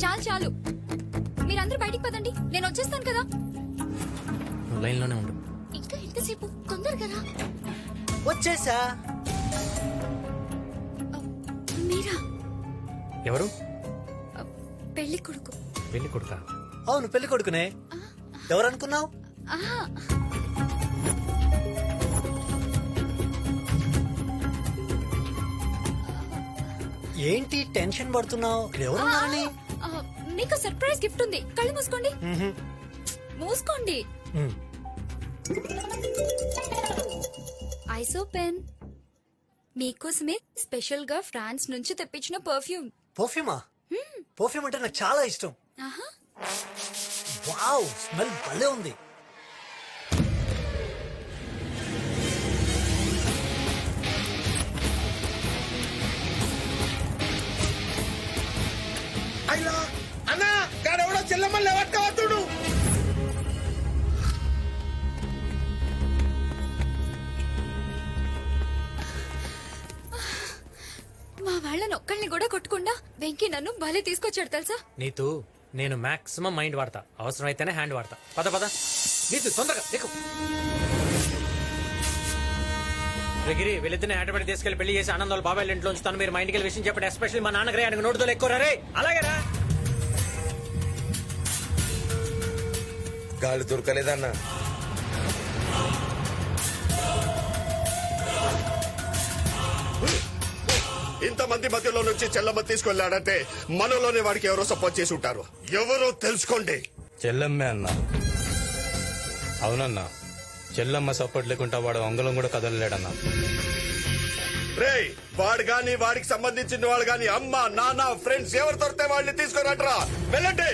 చాలు చాలు, మీరందరూ బయటికి పదండి, నేను వచ్చేస్తాను కదా. నువ్వు లైన్లోనే ఉండు. ఇంకా ఎంతసేపు, తొందరగా రా. వచ్చేసా. మీరా? ఎవరు? పెళ్లి కొడుకు. పెళ్లి కొడుకా? అవును, పెళ్లి కొడుకునే. ఎవరనుకున్నావు? ఆహా, ఏంటి టెన్షన్ పడుతున్నావు? ఎవరున్నారని? మీకు సర్ప్రైజ్ గిఫ్ట్ ఉంది, కళ్ళు మూసుకోండి. మూసుకోండి. ఐసో పెన్ మీకోసమే స్పెషల్ గా ఫ్రాన్స్ నుంచి తెప్పించిన పర్ఫ్యూమ్. పర్ఫ్యూమా? పర్ఫ్యూమ్ అంటే నాకు చాలా ఇష్టం. వావ్, స్మెల్ భలే ఉంది. అయ్యా అన్నా, గాడెవడో చెల్లమ్మని లేవట్టుడు. మా వాళ్ళని ఒక్కళ్ళని కూడా కొట్టకుండా వెంకీ నన్ను భలే తీసుకొచ్చాడు తెలుసా. నీతు, నేను మాక్సిమం మైండ్ వాడతా, అవసరం అయితేనే హ్యాండ్ వాడతా. పద పద నీతు, తొందరగా ఎక్కు. గిరి వీళ్ళిద్దరిని హైదరాబాద్ తీసుకెళ్లి పెళ్లి చేసి ఆనందాలు బాబాయ్ ఇంట్లో ఉంచుతాను. మీరు మా ఇంటికి వెళ్ళి విషయం చెప్పండి. ఎస్పెషల్లీ మా నాన్నగారే, ఆయనకు నోటుతో ఎక్కువ రే. అలాగేరా? గాలి దొరకలేదన్నా. ఇంతమంది మధ్యలో నుంచి చెల్లమ్మ తీసుకెళ్లాడంటే మనలోనే వాడికి ఎవరో సపోర్ట్ చేసి ఉంటారు. ఎవరో తెలుసుకోండి. చెల్లమ్మే అన్నా. అవునన్నా, చెల్లమ్మ సపోర్ట్ లేకుండా వాడు అంగళం కూడా కదలలేడన్నా. రేయ్, వాడు గాని వాడికి సంబంధించిన వాళ్ళు గాని అమ్మ నాన్న ఫ్రెండ్స్ ఎవరు దొరికితే వాళ్ళని తీసుకురాట్రా. వెళ్ళండి.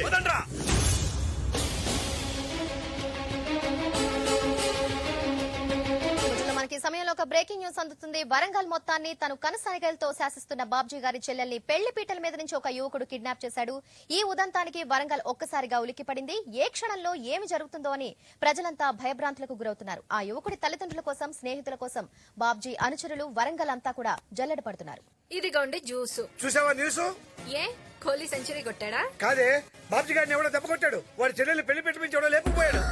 మనకి ఈ సమయంలో ఒక బ్రేకింగ్ న్యూస్ అందుతుంది. వరంగల్ మొత్తాన్ని తను కనసాగలతో శాసిస్తున్న బాబ్జీ గారి చెల్లెల్ని పెళ్లి పీటల మీద నుంచి ఒక యువకుడు కిడ్నాప్ చేశాడు. ఈ ఉదంతానికి వరంగల్ ఒక్కసారిగా ఉలిక్కిపడింది. ఏ క్షణంలో ఏమి జరుగుతుందో అని ప్రజలంతా భయభ్రాంతులకు గురవుతున్నారు. ఆ యువకుడి తల్లిదండ్రుల కోసం, స్నేహితుల కోసం బాబ్జీ అనుచరులు వరంగల్ అంతా కూడా జల్లెడ పడుతున్నారు. ఇదిగోండి జ్యూసు. చూసావా న్యూస్? ఏ కోహ్లీ సెంచరీ కొట్టాడా? కాదే, బాబ్జీ గారిని ఎవడో దెబ్బ కొట్టాడు. వాడి చెల్లెల్ని పెళ్లి పెట్టి ఎవడో లేకపోయాడు.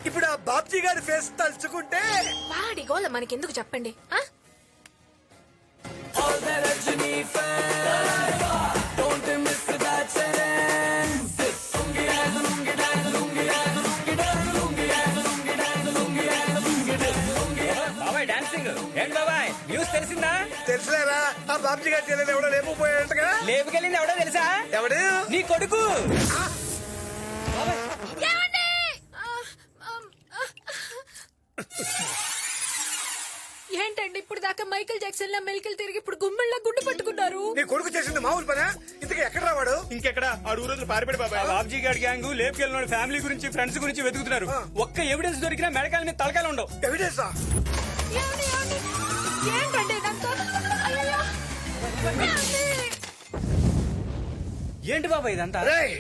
ఇప్పుడు ఆ బాబ్జీ గారి ఫేస్ తలుచుకుంటే వాడి గోల మనకెందుకు చెప్పండి. ఆ? బాబాయ్ డాన్సింగ్ ఏంటి బాబాయ్? న్యూస్ తెలిసిందా? తెలుసులేరా, ఆ బాబ్జీ గారి చెల్లెలు ఎవడో లేకపోయాడంటగా. లేపుకెళ్ళింది ఎవడో తెలుసా? ఎవడు? నీ కొడుకు. ఏంటండి ఇప్పుడు దాకా మైకేల్ జాక్సన్ లా మెలికలు తిరిగి ఇప్పుడు గుమ్మెళ్ళ గుండు పట్టుకున్నారు. నీ కొడుకు చేసింది మామూలు పనా? ఇంతకీ ఎక్కడ రావాడు? ఇంకెక్కడ ఆడు రోజులు పారిపడి బాబాయ్. బాబ్జీ గారి గ్యాంగ్ లేపుకెళ్ళిన ఫ్యామిలీ గురించి, ఫ్రెండ్స్ గురించి వెతుకుతున్నారు. ఒక్క ఎవిడెన్స్ దొరికినా మెడకాల మీద తలకాయలు ఉండవు. ఎవిడెన్సా? ఏంటండి ఇదంతా? అయ్యయ్యో. ఏంటి బాబాయ్ ఇదంతా? రేయ్,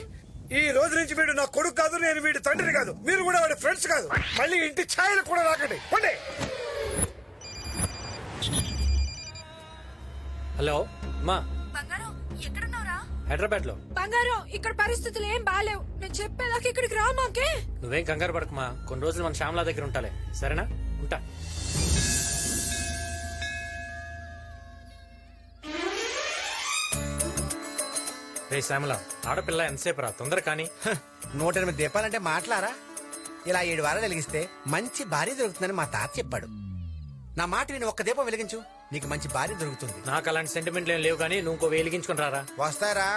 ఈ రోజు నుంచి వీడు నా కొడుకు కాదు, నేను వీడి తండ్రిని కాదు, మీరు కూడా వాడి ఫ్రెండ్స్ కాదు. మళ్ళీ ఇంటి ఛాయలు కూడా రాకండి. పండి. హలో మా, బంగారం ఎక్కడున్నావురా? హైదరాబాద్ లో. బంగారం ఇక్కడ పరిస్థితులు ఏం బాలేవు. నేను చెప్పేదాకా ఇక్కడికి రా మాకే. నువ్వేం కంగారు పడకమా, కొన్ని రోజులు మన శ్యామలా దగ్గర ఉంటాలే, సరేనా? ఉంటా. రే శ్యామల, ఆడపిల్ల ఎంతసేపు రా, తొందర కానీ. 108 దీపాలంటే మాట్లారా? ఇలా 7 వారాలు వెలిగిస్తే మంచి భార్య దొరుకుతుందని మా తాత చెప్పాడు. నా మాట విని ఒక్క దీపం వెలిగించు, నీకు మంచి భార్య దొరుకుతుంది. నాకు అలాంటి సెంటిమెంట్లు ఏం లేవు, కానీ నువ్వు ఇంకో వెలిగించుకుని రారా. వస్తాయరా,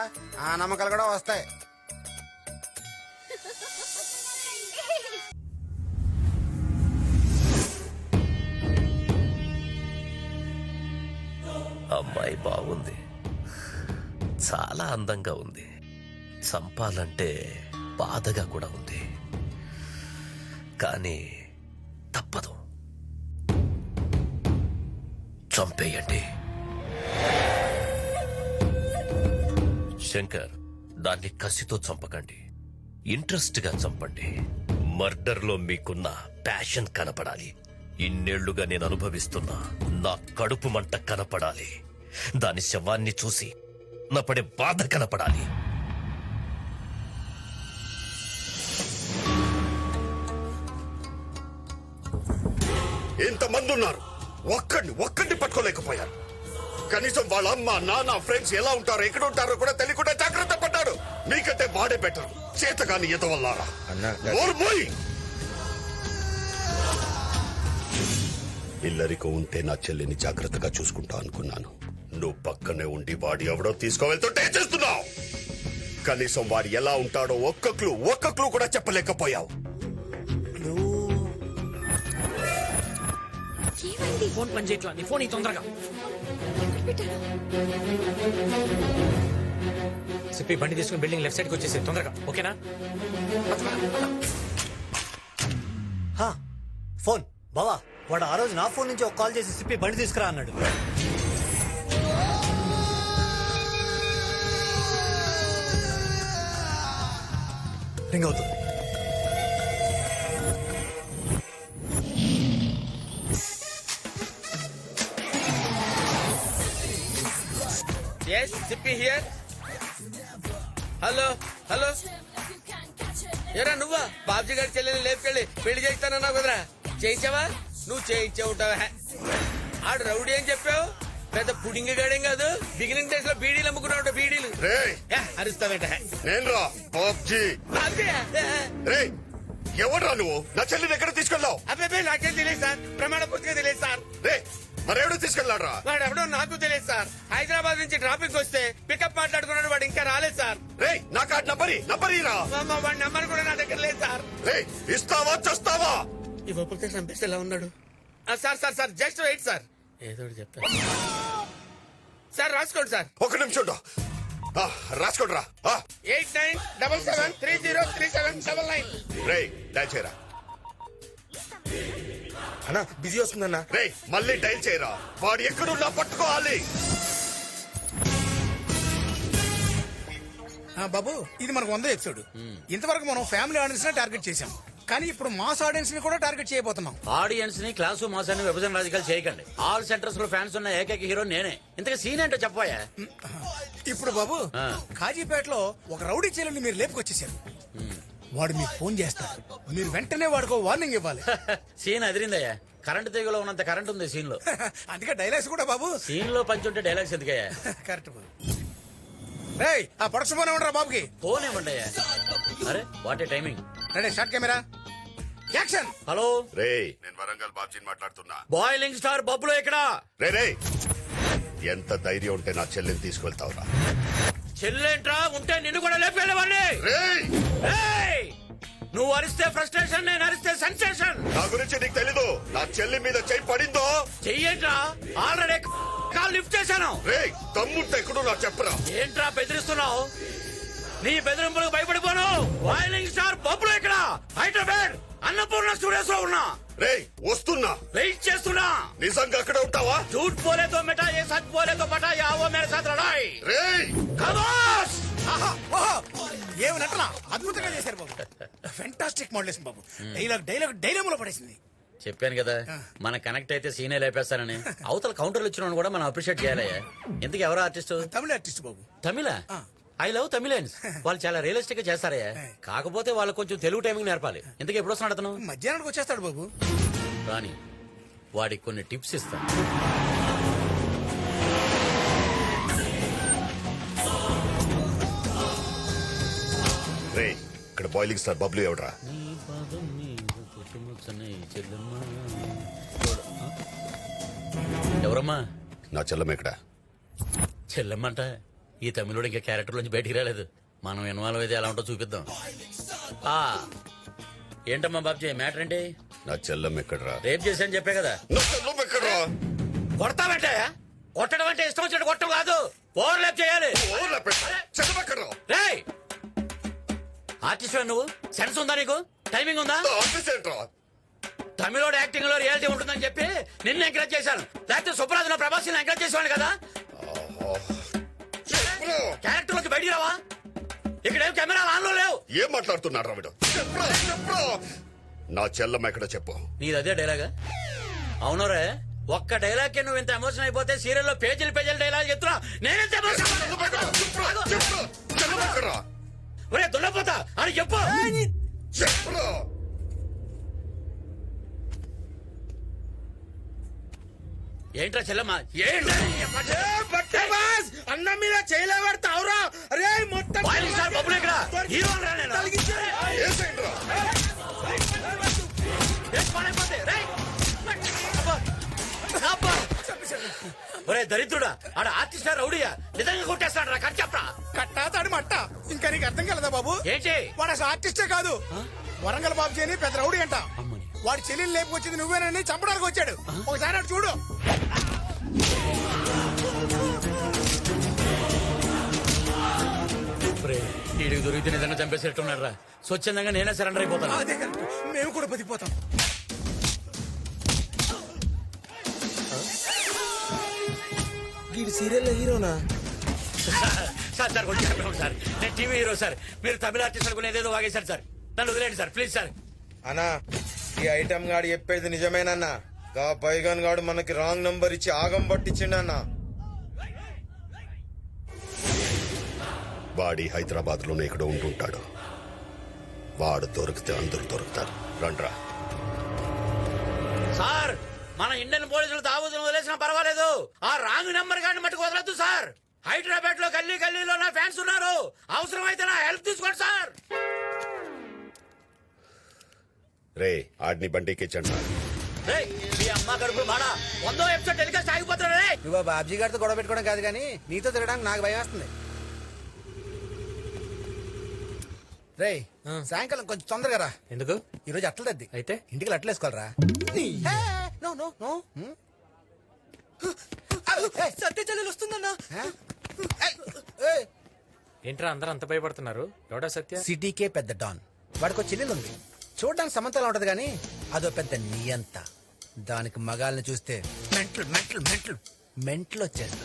ఆ నమ్మకాలు కూడా వస్తాయి. అమ్మాయి బాగుంది, చాలా అందంగా ఉంది. చంపాలంటే బాధగా కూడా ఉంది, కానీ తప్పదు. చంపేయండి. శంకర్, దాన్ని కసితో చంపకండి, ఇంట్రెస్ట్ గా చంపండి. మర్డర్ లో మీకున్న ప్యాషన్ కనపడాలి. ఇన్నేళ్లుగా నేను అనుభవిస్తున్నా నా కడుపు మంట కనపడాలి. దాని శవాన్ని చూసి నా పడే బాధ కనపడాలి. ఇంతమంది ఉన్నారు, ఒక్కడిని పట్టుకోలేకపోయారు. కనీసం వాళ్ళ అమ్మ నాన్న ఫ్రెండ్స్ ఎలా ఉంటారో ఎక్కడ ఉంటారో కూడా తెలియకుండా జాగ్రత్త పడ్డాడు. మీకంటే వాడే బెటర్. చేతగాని ఈత వల్లారా. ఇల్లరికో ఉంటే నా చెల్లిని జాగ్రత్తగా చూసుకుంటా అనుకున్నాను. నువ్వు పక్కనే ఉండి వాడి ఎవడో తీసుకువెళ్తుంటే చేస్తున్నావు. కనీసం వాడు ఎలా ఉంటాడో ఒక్క క్లూ కూడా చెప్పలేకపోయావు. ఏమైంది? ఫోన్ పని చేయట్లా. నీ ఫోన్ ఈ తొందరగా ఎక్కడ పెట్టారు? సిప్పి బండి తీసుకుని బిల్డింగ్ లెఫ్ట్ సైడ్ కి వచ్చేసి తొందరగా. ఓకేనా? హా, ఫోన్ బావా. వాడు ఆ రోజు నా ఫోన్ నుంచి ఒక కాల్ చేసి సిప్పి బండి తీసుకురా అన్నాడు. రింగ్ అవుతుంది. Yes, Sippy here. Hello hello, ఎరా నువ్వా? బాబ్జీ గారి చెల్లెలు లేపుకెళ్ళి పెళ్లి చేస్తానన్నావు కదరా, చేయించావా? నువ్వు చేయించే ఉంటావా? ఆడు రౌడీ అని చెప్పావు, పెద్ద పుడింగి గాడేం కాదు. బిగినింగ్ డేస్ లో బీడీలు అమ్ముకున్నావు. బీడీలు అరుస్తావేట. నేను రా బాబ్జీ. రేయ్, ఎవడ్రా నువ్వు? నా చెల్లిని ఎక్కడ తీసుకెళ్ళావు? అబ్బాయి నాకేం తెలియదు సార్, ప్రమాణ పూర్తిగా తెలియదు సార్. రే, మరెవడో తీసుకెళ్ళాడ్రా? వాడు ఎవడో నాకు తెలియదు సార్. హైదరాబాద్ నుంచి ట్రాఫిక్ వస్తే పికప్ మాట్లాడుకున్నాడు, వాడు ఇంకా రాలేదు సార్. రే, నా కార్డు నంబరీరా. వాడి నంబర్ కూడా నా దగ్గర లేదు సార్. రే, ఇస్తావా చస్తావా? ఇవ్వకపోతే చంపేస్తే ఎలా ఉన్నాడు? Sir sir sir just wait sir, ఏదో చెప్తా సార్. రాసుకోండి సార్. ఒక నిమిషం ఉండు. రాసుకోండి రా. 8977303799. రే, డైల్ చేయరా. అన్నా బిజీ వస్తుందన్నా. రే, మళ్ళీ డైల్ చేయరా. వాడు ఎక్కడున్నా పట్టుకోవాలి. బాబు, ఇది మనకు 100 ఎపిసోడ్. ఇంతవరకు మనం ఫ్యామిలీ ఆడియన్స్ నే టార్గెట్ చేశాం, కానీ ఇప్పుడు మాస్ ఆడియన్స్ ని కూడా టార్గెట్ చేయబోతున్నాం. ఆడియన్స్ ని క్లాసు మాసాన్ని విభజన రాజకీయాలు చేయకండి. ఆల్ సెంటర్స్ లో ఫ్యాన్స్ ఉన్న ఏకైక హీరో నేనే. ఇంతగా సీన్ ఏంటో చెప్పాయా? ఇప్పుడు బాబు, కాజీపేటలో ఒక రౌడీ చెల్లెల్ని మీరు లేపుకొచ్చేసారు. వాడు మీకు ఫోన్ చేస్తాడు, మీరు వెంటనే వాడికో వార్నింగ్ ఇవ్వాలి. సీన్ అదిరిందయ్యా. కరెంట్ తీగలో ఉన్నంత కరెంట్ ఉంది సీన్ లో. అందుకే డైలాగ్స్ కూడా బాబు. సీన్ లో పంచి ఉంటే డైలాగ్స్ ఎందుకయ్యా? కరెక్ట్ బాబు. రేయ్, ఆ ప్రొడక్షన్ ఫోన్ ఏమంటారా బాబుకి? ఫోన్ ఏమండయ్యా? అరే what a timing. Ready, shot camera, action. Hello రే, నేను వరంగల్ బాబ్జీని మాట్లాడుతున్నా. బాయిలింగ్ స్టార్ బబ్బులో ఇక్కడ. రే, ఎంత ధైర్యం ఉంటే నా చెల్లిని తీసుకెళ్తావురా? చెల్లెంట్రా ఉంటే నిన్ను కూడా లేపేవాడిని. నువ్వు అరిస్తే ఫ్రస్ట్రేషన్, నేను అరిస్తే సెన్సేషన్. నా గురించి నీకు తెలీదు. నా చెల్లి మీద చెయ్యి పడిందో చెయ్యేంట్రా? ఆల్రెడీ కాల్ లిఫ్ట్ చేశాను. రే, తమ్ముంటే ఎక్కడో నాకు చెప్పరా. ఏంట్రా బెదిరిస్తున్నావు? నీ బెదిరింపులకు భయపడిపోను. బాయిలింగ్ స్టార్ బబ్బులో ఇక్కడ హైదరాబాద్ అన్నపూర్ణ స్టూడియోస్ లో ఉన్నా. రే, వస్తున్నా. వెయిట్ చేస్తున్నా. నిజంగా అక్కడ ఉంటావా? झूठ बोले तो मिटा, ये सच बोले तो पटा, या वो मेरे साथ लड़ाई. రే, खमोश. ఏమి నటన అద్భుతంగా చేశారు బాబు. ఫెంటాస్టిక్ మోడలేషన్ బాబు. డైలాగ్ లో పడేసింది. చెప్పాను కదా, మన కనెక్ట్ అయితే సీనే లేపేస్తానని. అవతల కౌంటర్లు ఇచ్చిన కూడా మనం అప్రిషియేట్ చేయాలయ్యా. ఇంతకు ఎవరో ఆర్టిస్ట్? తమిళ ఆర్టిస్ట్ బాబు. తమిళ? I love Tamilians. వాళ్ళు చాలా రియలిస్టిక్ గా చేస్తారయ్యా. కాకపోతే వాళ్ళు కొంచెం తెలుగు టైమింగ్ నేర్పాలి. ఇంతకు ఎప్పుడు వస్తున్నాడు అతను? మధ్యాహ్నానికి వచ్చేస్తాడు బాబు. రాని వాడికి కొన్ని టిప్స్ ఇస్తాను. రే, ఇక్కడ బాయిలింగ్ స్టార్ బబ్లు ఎవడరా? ఎవరమ్మా? నా చెల్లం ఎక్కడ? చెల్లమ్మంట. ఈ తమిళుడు ఇంకా క్యారెక్టర్ నుంచి బయటికి రాలేదు. మనం ఇన్వాల్వ్ అయితే ఎలా ఉంటో చూపిద్దాం. ఏంటమ్మా బాబ్జీ, మ్యాటర్ ఏంటి? నా చెల్లం ఎక్కడరా? రేప్ చేశాను చెప్పే కదా. నా చెల్లం ఎక్కడరా? కొడతామంటే కొట్టడం అంటే ఇష్టం వచ్చినట్టు కొట్టడం కాదు, ఓవర్ ల్యాప్ చేయాలి. చెల్లం ఎక్కడరా? రేయ్, ఆర్టిస్ట్ నువ్వు, సెన్స్ ఉందా నీకు? టైమింగ్ ఉందా? ఆఫీస్ ఏంట్రా? తమిళోడు యాక్టింగ్ లో రియాలిటీ ఉంటుందని చెప్పి నిన్ను ఎంకరేజ్ చేశాను. లేకపోతే సుప్రాజ్ ప్రభాస్ ఎంకరేజ్ చేసేవాడు కదా. క్యారెక్టర్ లోకి బయటికి రావా? ఇక్కడేం కెమెరా ఆన్ లో లేవు. ఏం మాట్లాడుతున్నాడు రావిడు? నా చెల్లం ఎక్కడ చెప్పు. నీది అదే డైలాగా? అవునరే, ఒక్క డైలాగ్ నువ్వు ఇంత ఎమోషన్ అయిపోతే సీరియల్ లో పేజీలు డైలాగ్ చెప్తున్నా. నేనెంత ఎమోషన్ వాడు చెప్పు. చెప్పురా. ఏంట్రా చెల్లమ్మ ఏంట్రా? అన్న మీద చేయలేవాడతావురా అరే మొత్తం బాయిల్ స్టార్ బబ్బులు ఇక్కడ. హీరో రా నేను. ఏసేయండిరా. ఏం పనైపోతే? రేయ్. అబ్బా. అబ్బా. ఒరే దరిద్రుడా, ఆడ ఆర్టిస్ట్ రౌడీయా నిజంగా కొట్టేస్తాడు రా. కట్ చెప్పరా. కట్టా తాడు మట్ట ఇంకా నీకు అర్థం కలదా బాబు? ఏంటి? వాడు అసలు ఆర్టిస్టే కాదు, వరంగల్ బాబు అని పెద్ద రౌడీ అంట. వాడి చెల్లెలు లేపుకొచ్చింది నువ్వేనని చంపడానికి వచ్చాడు. ఒకసారి అటు చూడు. వీడికి దొరికితే నిజంగా చంపేసేట్టున్నాడు రా. స్వచ్ఛందంగా నేనే సరెండర్ అయిపోతాను. అదే కరెక్ట్. మేము కూడా బతికిపోతాం. వీడు సీరియల్ హీరోనా? సార్ సార్ కొంచెం చెప్పండి సార్. నేను టీవీ హీరో సార్. మీరు తమిళ ఆర్టిస్ట్ అనుకుని ఏదేదో వాగేశారు సార్. నన్ను వదిలేండి సార్ ప్లీజ్ సార్. అన్నా ఈ ఐటమ్ గాడు చెప్పేది నిజమేనన్నా. గా పైగాన్ గాడు మనకి రాంగ్ నంబర్ ఇచ్చి ఆగం పట్టించిండన్నా. వాడి హైదరాబాద్ లోనే ఇక్కడ ఉంటుంటాడు. వాడు దొరికితే అందరూ దొరుకుతారు. రండ్రా. సార్ మన ఇండియన్ పోలీసులు దావూదును వదిలేసినా పర్వాలేదు, ఆ రాంగ్ నెంబర్ గాని మట్టుకు వదలొద్దు సార్. హైదరాబాద్ లో గల్లీ గల్లీలో నా ఫ్యాన్స్ ఉన్నారు. అవసరమైతే నా హెల్ప్ తీసుకోండి సార్. రే ఆడిని బండికిచ్చండి. రేయ్, మీ అమ్మ కడుపు మాడా 100వ ఎపిసోడ్ టెలికాస్ట్ ఆగిపోతున్నా రే. నువ్వు బాబ్జీ గారితో గొడవ పెట్టుకోవడం కాదు కానీ నీతో తిరగడానికి నాకు భయం వేస్తుంది. రేయ్ సాయంకాలం కొంచెం తొందరగా రా. ఎందుకు? ఈ రోజు అట్ల తద్ది అయితే ఇంటికి అట్ల వేసుకోవాలరా. No no no. సత్య చెల్లెలు వస్తుందన్నా. ఏంట్రా అందరూ అంత భయపడుతున్నారు? ఎవడా సత్య? సిటీకే పెద్ద డాన్. వాడికి చెల్లెలు ఉంది. చూడడానికి సమంతలా ఉంటది కానీ అదో పెద్ద నియంత. దానికి మగాల్ని చూస్తే మెంటల్ మెంటల్ మెంటల్ మెంటల్ వచ్చేస్తుంది.